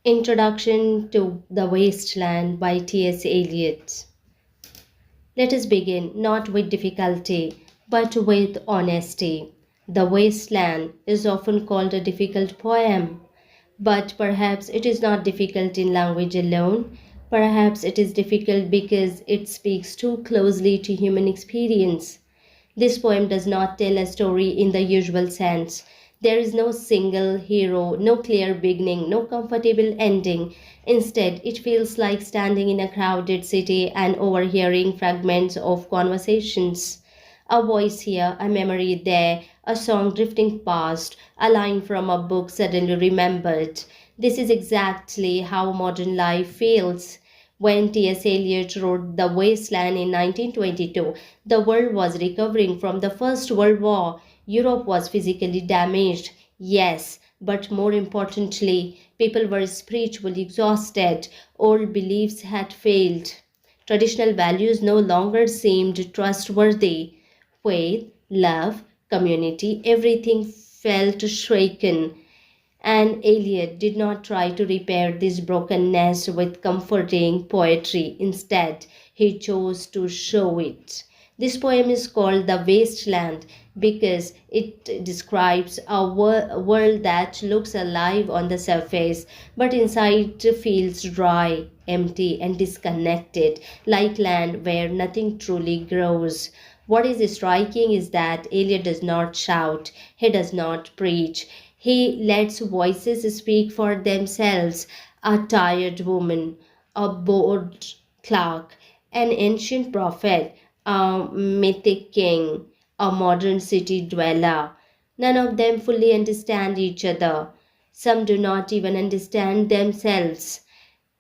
Introduction to The Wasteland by T.S. Eliot. Let us begin not with difficulty, but with honesty. The Wasteland is often called a difficult poem, but perhaps it is not difficult in language alone. Perhaps it is difficult because it speaks too closely to human experience. This poem does not tell a story in the usual sense. There is no single hero, no clear beginning, no comfortable ending. Instead, it feels like standing in a crowded city and overhearing fragments of conversations. A voice here, a memory there, a song drifting past, a line from a book suddenly remembered. This is exactly how modern life feels. When T.S. Eliot wrote The Wasteland in 1922, the world was recovering from the First World War. Europe was physically damaged, yes, but more importantly, people were spiritually exhausted. Old beliefs had failed. Traditional values no longer seemed trustworthy. Faith, love, community, everything felt shaken. And Eliot did not try to repair this brokenness with comforting poetry. Instead, he chose to show it. This poem is called The Wasteland because it describes a world that looks alive on the surface, but inside feels dry, empty, and disconnected, like land where nothing truly grows. What is striking is that Eliot does not shout, he does not preach. He lets voices speak for themselves. A tired woman, a bored clerk, an ancient prophet, a mythic king, a modern city dweller. None of them fully understand each other. Some do not even understand themselves.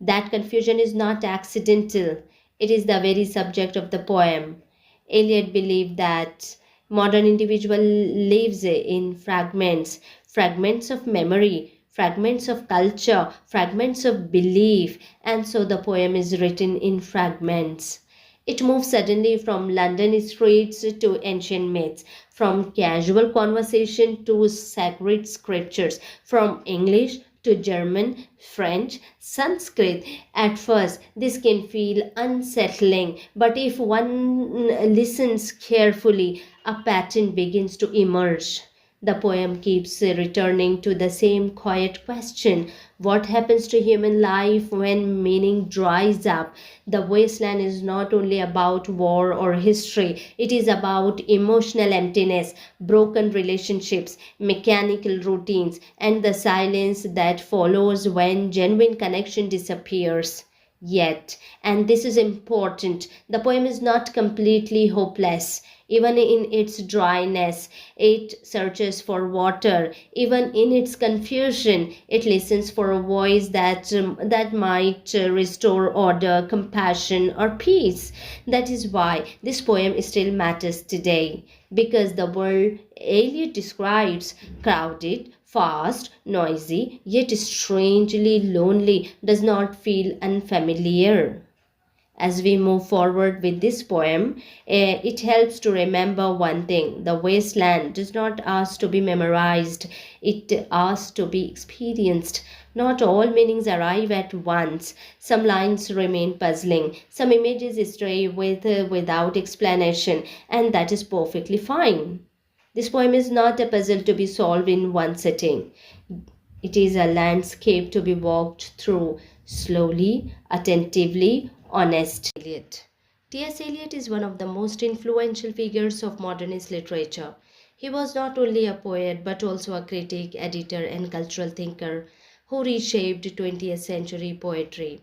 That confusion is not accidental, it is the very subject of the poem. Eliot believed that modern individual lives in fragments, fragments of memory, fragments of culture, fragments of belief, and so the poem is written in fragments. It moves suddenly from London streets to ancient myths, from casual conversation to sacred scriptures, from English to German, French, Sanskrit. At first, this can feel unsettling, but if one listens carefully, a pattern begins to emerge. The poem keeps returning to the same quiet question: what happens to human life when meaning dries up? The wasteland is not only about war or history, it is about emotional emptiness, broken relationships, mechanical routines, and the silence that follows when genuine connection disappears. Yet, and this is important, the poem is not completely hopeless. Even in its dryness, it searches for water. Even in its confusion, it listens for a voice that might restore order, compassion, or peace. That is why this poem still matters today, because the world Eliot describes, crowded, fast, noisy, yet strangely lonely, does not feel unfamiliar. As we move forward with this poem, it helps to remember one thing: the wasteland does not ask to be memorized, it asks to be experienced. Not all meanings arrive at once. Some lines remain puzzling, some images stray without explanation, and that is perfectly fine. This poem is not a puzzle to be solved in one sitting. It is a landscape to be walked through slowly, attentively, honestly. Eliot. T.S. Eliot is one of the most influential figures of modernist literature. He was not only a poet but also a critic, editor, and cultural thinker who reshaped 20th century poetry.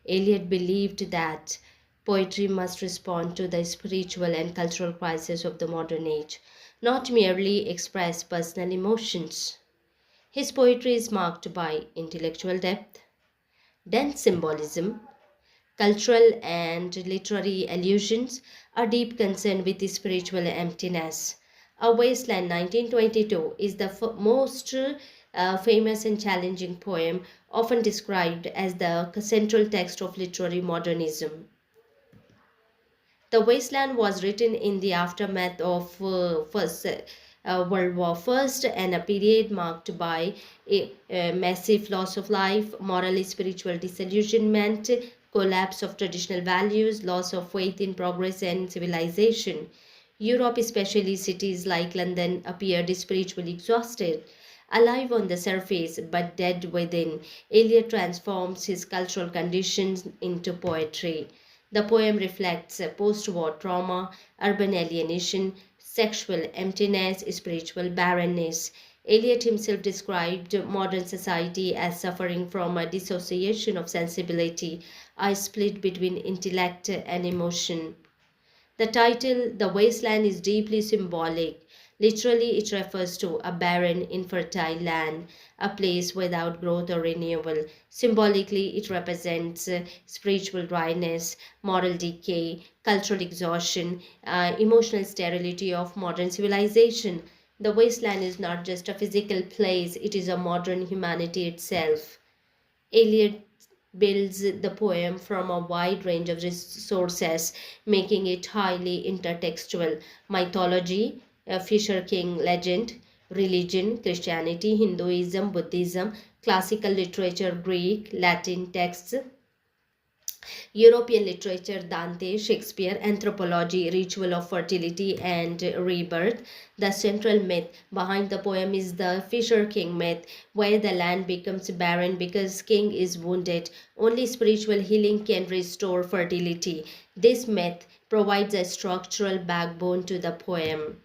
Eliot believed that poetry must respond to the spiritual and cultural crisis of the modern age, not merely express personal emotions. His poetry is marked by intellectual depth, dense symbolism, cultural and literary allusions, a deep concern with spiritual emptiness. A Wasteland 1922 is the most famous and challenging poem, often described as the central text of literary modernism. The Wasteland was written in the aftermath of First World War First, and a period marked by a massive loss of life, moral spiritual disillusionment, collapse of traditional values, loss of faith in progress and civilization. Europe, especially cities like London, appeared spiritually exhausted, alive on the surface but dead within. Eliot transforms his cultural conditions into poetry. The poem reflects post war trauma, urban alienation, sexual emptiness, spiritual barrenness. Eliot himself described modern society as suffering from a dissociation of sensibility, a split between intellect and emotion. The title, The Wasteland, is deeply symbolic. Literally, it refers to a barren, infertile land, a place without growth or renewal. Symbolically, it represents spiritual dryness, moral decay, cultural exhaustion, emotional sterility of modern civilization. The wasteland is not just a physical place, it is a modern humanity itself. Eliot builds the poem from a wide range of sources, making it highly intertextual. Mythology, a Fisher King legend, religion, Christianity, Hinduism, Buddhism, classical literature, Greek, Latin texts, European literature, Dante, Shakespeare, anthropology, ritual of fertility and rebirth. The central myth behind the poem is the Fisher King myth, where the land becomes barren because king is wounded. Only spiritual healing can restore fertility. This myth provides a structural backbone to the poem.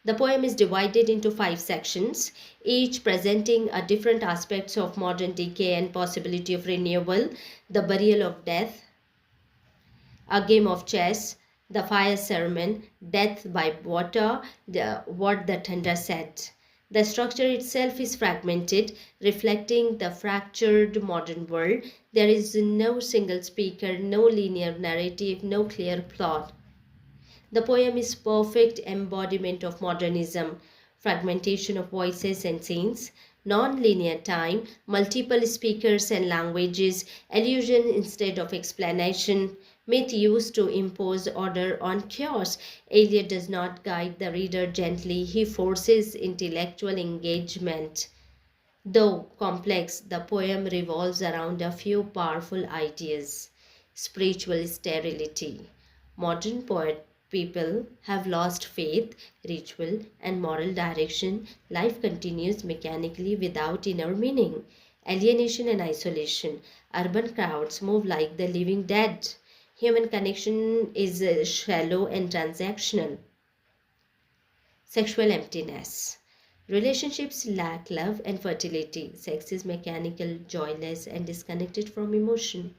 The poem is divided into five sections, each presenting a different aspects of modern decay and possibility of renewal: the burial of death, a game of chess, the fire sermon, death by water, what the thunder said. The structure itself is fragmented, reflecting the fractured modern world. There is no single speaker, no linear narrative, no clear plot. The poem is perfect embodiment of modernism, fragmentation of voices and scenes, non-linear time, multiple speakers and languages, allusion instead of explanation, myth used to impose order on chaos. Eliot does not guide the reader gently, he forces intellectual engagement. Though complex, the poem revolves around a few powerful ideas: spiritual sterility. Modern poet people have lost faith, ritual, and moral direction. Life continues mechanically without inner meaning. Alienation and isolation. Urban crowds move like the living dead. Human connection is shallow and transactional. Sexual emptiness. Relationships lack love and fertility. Sex is mechanical, joyless, and disconnected from emotion.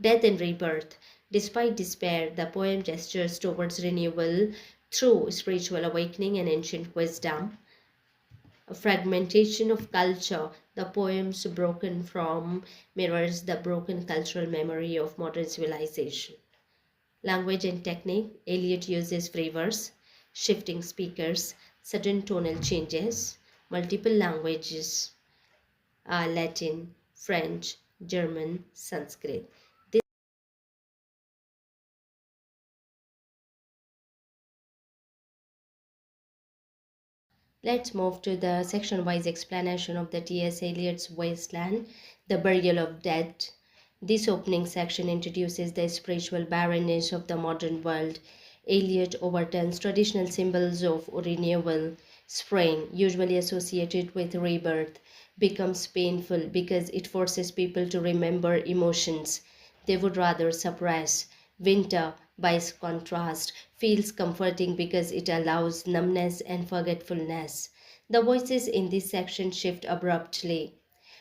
Death and rebirth. Despite despair, the poem gestures towards renewal through spiritual awakening and ancient wisdom. A fragmentation of culture. The poem's broken from mirrors the broken cultural memory of modern civilization. Language and technique. Eliot uses free verse, shifting speakers, sudden tonal changes, multiple languages, Latin, French, German, Sanskrit. Let's move to the section-wise explanation of the T.S. Eliot's Wasteland, the Burial of Dead. This opening section introduces the spiritual barrenness of the modern world. Eliot overturns traditional symbols of renewal. Spring, usually associated with rebirth, becomes painful because it forces people to remember emotions they would rather suppress. Winter, by contrast, feels comforting because it allows numbness and forgetfulness. The voices in this section shift abruptly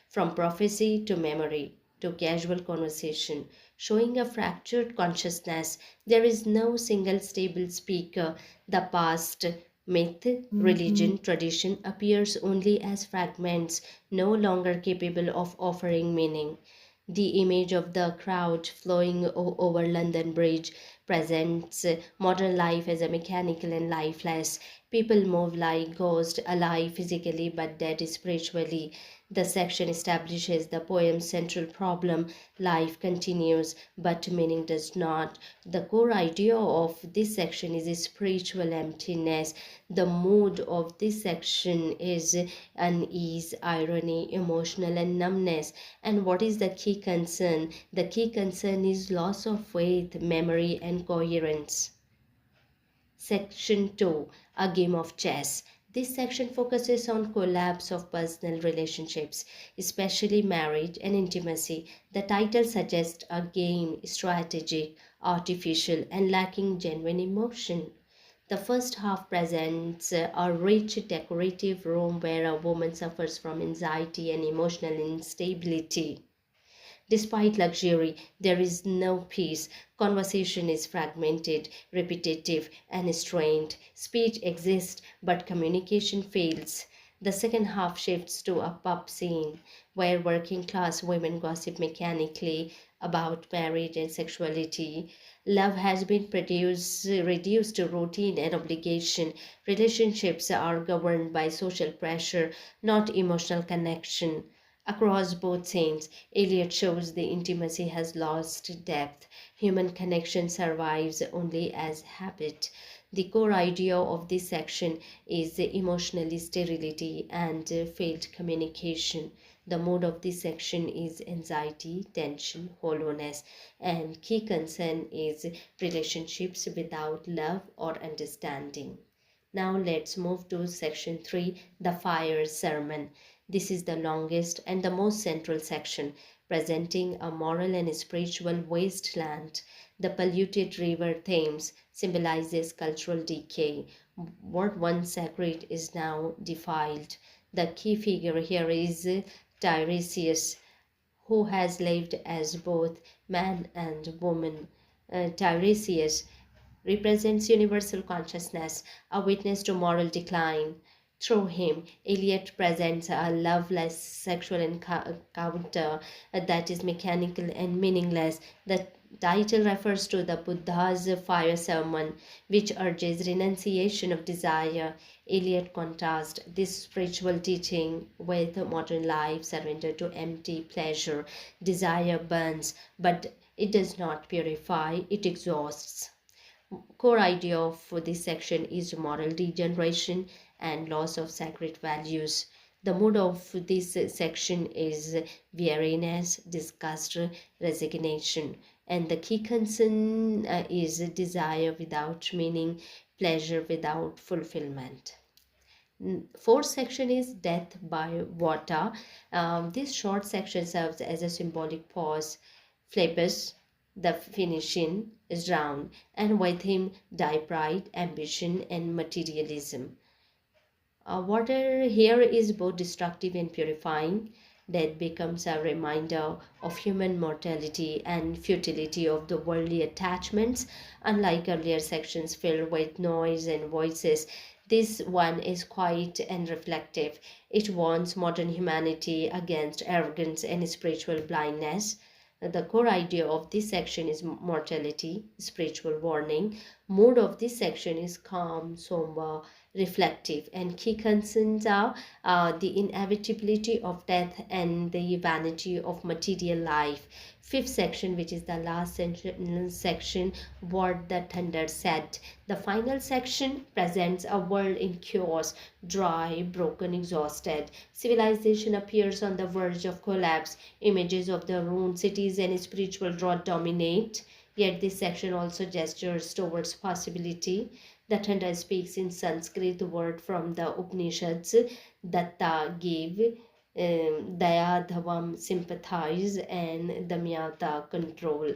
from prophecy to memory to casual conversation, showing a fractured consciousness. There is no single stable speaker. The past, myth, religion, tradition appears only as fragments, no longer capable of offering meaning. The image of the crowd flowing over London Bridge presents modern life as a mechanical and lifeless. People move like ghosts, alive physically but dead spiritually. The section establishes the poem's central problem: life continues, but meaning does not. The core idea of this section is a spiritual emptiness. The mood of this section is unease, irony, emotional, and numbness. And what is the key concern? The key concern is loss of faith, memory, and coherence. Section 2, A Game of Chess. This section focuses on collapse of personal relationships, especially marriage and intimacy. The title suggests a game strategic, artificial, and lacking genuine emotion. The first half presents a rich decorative room where a woman suffers from anxiety and emotional instability. Despite luxury, there is no peace. Conversation is fragmented, repetitive, and strained. Speech exists, but communication fails. The second half shifts to a pub scene where working class women gossip mechanically about marriage and sexuality. Love has been reduced to routine and obligation. Relationships are governed by social pressure, not emotional connection. Across both scenes, Eliot shows the intimacy has lost depth. Human connection survives only as habit. The core idea of this section is the emotional sterility and failed communication. The mood of this section is anxiety, tension, hollowness, and key concern is relationships without love or understanding. Now let's move to section 3, the fire sermon. This is the longest and the most central section, presenting a moral and spiritual wasteland. The polluted river Thames symbolizes cultural decay. What once sacred is now defiled. The key figure here is Tiresias, who has lived as both man and woman. Tiresias represents universal consciousness, a witness to moral decline. Through him, Eliot presents a loveless sexual encounter that is mechanical and meaningless. The title refers to the Buddha's fire sermon, which urges renunciation of desire. Eliot contrasts this spiritual teaching with modern life, surrender to empty pleasure. Desire burns, but it does not purify, it exhausts. Core idea of this section is moral degeneration and loss of sacred values. The mood of this section is weariness, disgust, resignation, and the key concern is desire without meaning, pleasure without fulfillment. Fourth section is death by water. This short section serves as a symbolic pause. Phlebas, the Phoenician, is drowned, and with him die pride, ambition, and materialism. Water here is both destructive and purifying. Death becomes a reminder of human mortality and futility of the worldly attachments. Unlike earlier sections filled with noise and voices, this one is quiet and reflective. It warns modern humanity against arrogance and spiritual blindness. The core idea of this section is mortality, spiritual warning. Mood of this section is calm, somber, reflective, and key concerns are the inevitability of death and the vanity of material life. Fifth section, which is the last section, what the thunder said. The final section presents a world in chaos, dry, broken, exhausted. Civilization appears on the verge of collapse. Images of the ruined cities and spiritual drought dominate. Yet this section also gestures towards possibility. The thunder speaks in Sanskrit, the word from the Upanishads. Datta give, Daya Dhavam sympathize, and Damyata control.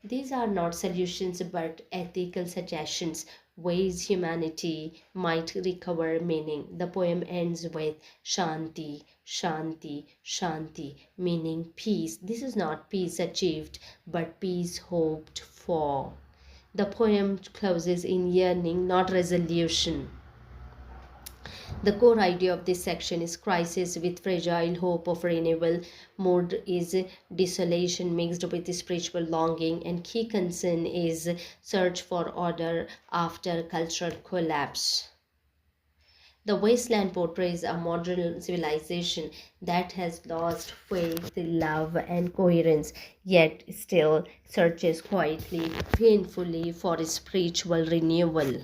These are not solutions but ethical suggestions, ways humanity might recover meaning. The poem ends with Shanti, Shanti, Shanti, meaning peace. This is not peace achieved, but peace hoped for. The poem closes in yearning, not resolution. The core idea of this section is crisis with fragile hope of renewal. Mood is desolation mixed with spiritual longing, and key concern is search for order after cultural collapse. The wasteland portrays a modern civilization that has lost faith, love, and coherence, yet still searches quietly, painfully for spiritual renewal.